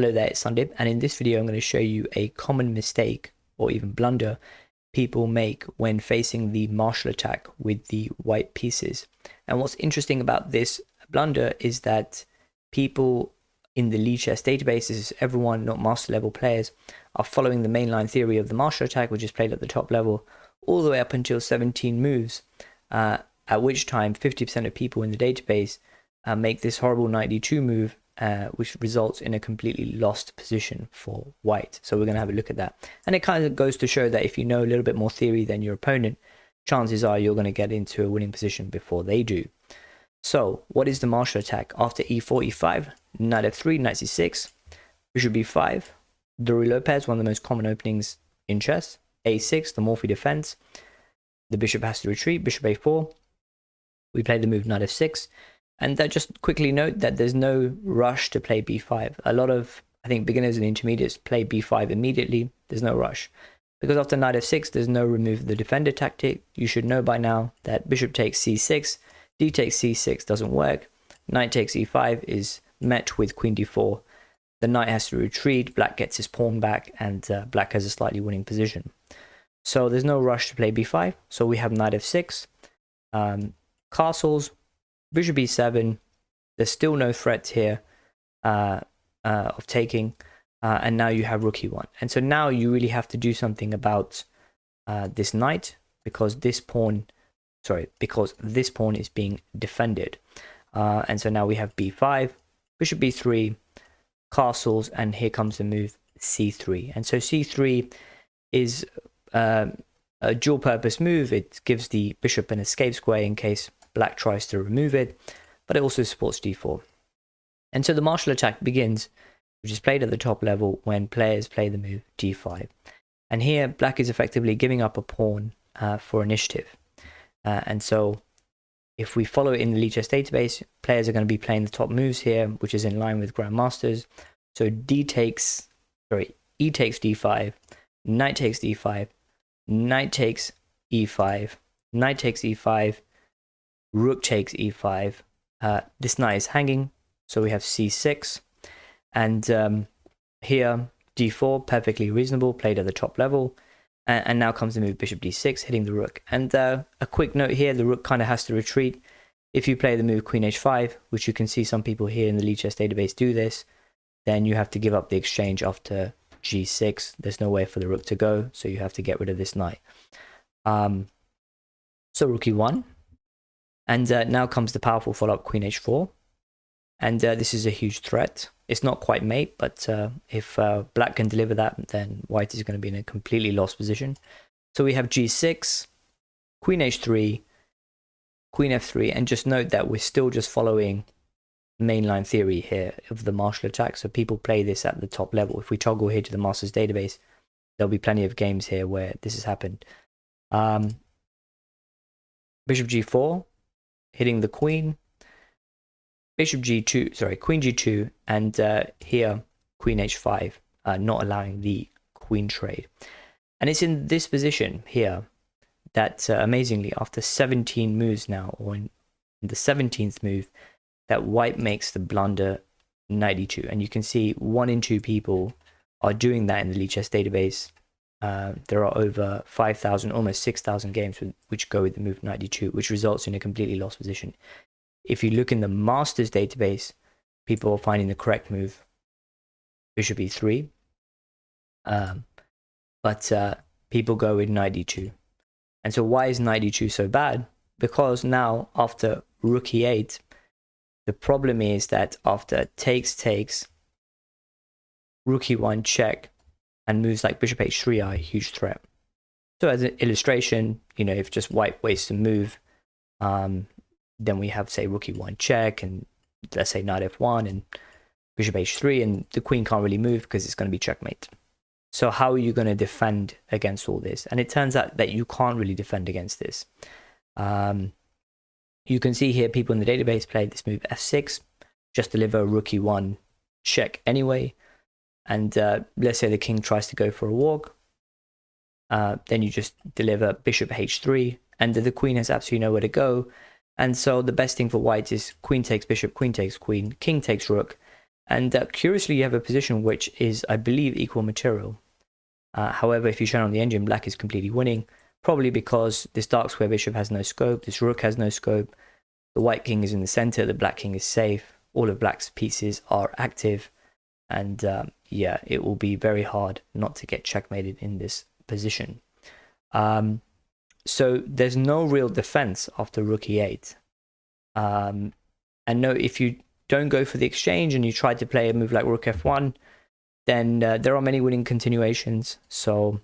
Hello there, it's Sundip, and in this video I'm going to show you a common mistake or even blunder people make when facing the martial attack with the white pieces. And what's interesting about this blunder is that people in the Lichess databases, everyone, not master level players, are following the mainline theory of the martial attack, which is played at the top level, all the way up until 17 moves, at which time 50% of people in the database make this horrible knight d2 move, which results in a completely lost position for white. So we're going to have a look at that. And it kind of goes to show that if you know a little bit more theory than your opponent, chances are you're going to get into a winning position before they do. So what is the martial attack? After e4, e5, knight f3, knight c6, bishop b5, Dori Lopez, one of the most common openings in chess, a6, the Morphy defense, the bishop has to retreat, bishop a4, we play the move knight f6, and that just quickly note that there's no rush to play b5. A lot of, I think, beginners and intermediates play b5 immediately. There's no rush. Because after knight f6, there's no remove the defender tactic. You should know by now that bishop takes c6, d takes c6 doesn't work, knight takes e5 is met with queen d4. The knight has to retreat, black gets his pawn back, and black has a slightly winning position. So there's no rush to play b5. So we have knight f6, castles, bishop b7, there's still no threat here of taking, and now you have rook e1. And so now you really have to do something about this knight, because this pawn is being defended. And so now we have b5, bishop b3, castles, and here comes the move c3. And so c3 is a dual purpose move. It gives the bishop an escape square in case black tries to remove it, but it also supports d4. And so the martial attack begins, which is played at the top level when players play the move d5. And here black is effectively giving up a pawn for initiative. And so if we follow it in the Lichess database, players are going to be playing the top moves here, which is in line with grandmasters. So e takes d5, knight takes d5, knight takes e5, knight takes e5, rook takes e5. This knight is hanging, so we have c6, and here d4, perfectly reasonable, played at the top level, and now comes the move bishop d6, hitting the rook. And a quick note here, the rook kind of has to retreat. If you play the move queen h5, which you can see some people here in the Lichess database do this, then you have to give up the exchange after g6. There's no way for the rook to go, so you have to get rid of this knight. So rook e1. And now comes the powerful follow-up queen h4. And this is a huge threat. It's not quite mate, but if black can deliver that, then white is going to be in a completely lost position. So we have g6, queen h3, queen f3. And just note that we're still just following mainline theory here of the martial attack. So people play this at the top level. If we toggle here to the Masters database, there'll be plenty of games here where this has happened. Bishop g4. Hitting the queen, bishop g2, queen g2, and here queen h5, not allowing the queen trade. And it's in this position here that amazingly, after 17 moves now, or in the 17th move, that white makes the blunder knight d2. And you can see 1 in 2 people are doing that in the Lichess database. There are over 5,000, almost 6,000 games which go with the move knight d2, which results in a completely lost position. If you look in the Masters database, people are finding the correct move, bishop e3. But people go with knight d2. And so why is knight d2 so bad? Because now after rook e8, the problem is that after takes, rook e1 check, and moves like bishop h3 are a huge threat. So as an illustration, if just white wastes a move, then we have, say, rook e1 check, and let's say knight f1 and bishop h3, and the queen can't really move because it's going to be checkmate. So how are you going to defend against all this? And it turns out that you can't really defend against this. You can see here people in the database play this move f6, just deliver rook e1 check anyway. And let's say the king tries to go for a walk, then you just deliver bishop h3, and the queen has absolutely nowhere to go. And so the best thing for white is queen takes bishop, queen takes queen, king takes rook, And curiously, you have a position which is, I believe, equal material. However, if you turn on the engine, black is completely winning, probably because this dark square bishop has no scope, this rook has no scope, the white king is in the center, the black king is safe, all of black's pieces are active, and yeah, it will be very hard not to get checkmated in this position. So there's no real defense after rook e8. And no, if you don't go for the exchange and you try to play a move like rook f1, then there are many winning continuations. So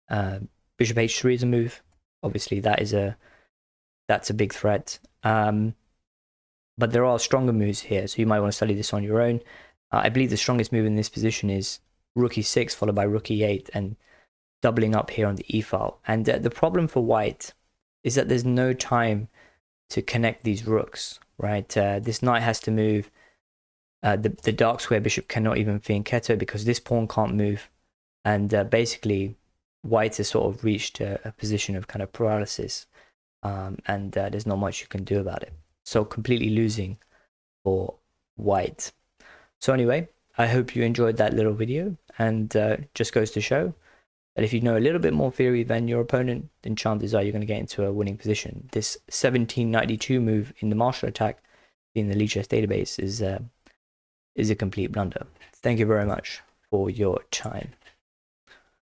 bishop h3 is a move. Obviously, that's a big threat. But there are stronger moves here, so you might want to study this on your own. I believe the strongest move in this position is rook e6 followed by rook e8 and doubling up here on the e file. And the problem for white is that there's no time to connect these rooks, right? This knight has to move. The dark square bishop cannot even fianchetto because this pawn can't move. And basically, white has sort of reached a position of kind of paralysis. And there's not much you can do about it. So completely losing for white. So anyway, I hope you enjoyed that little video, and just goes to show that if you know a little bit more theory than your opponent, then chances are you're going to get into a winning position. This 1792 move in the Marshall attack in the Lichess database is a complete blunder. Thank you very much for your time.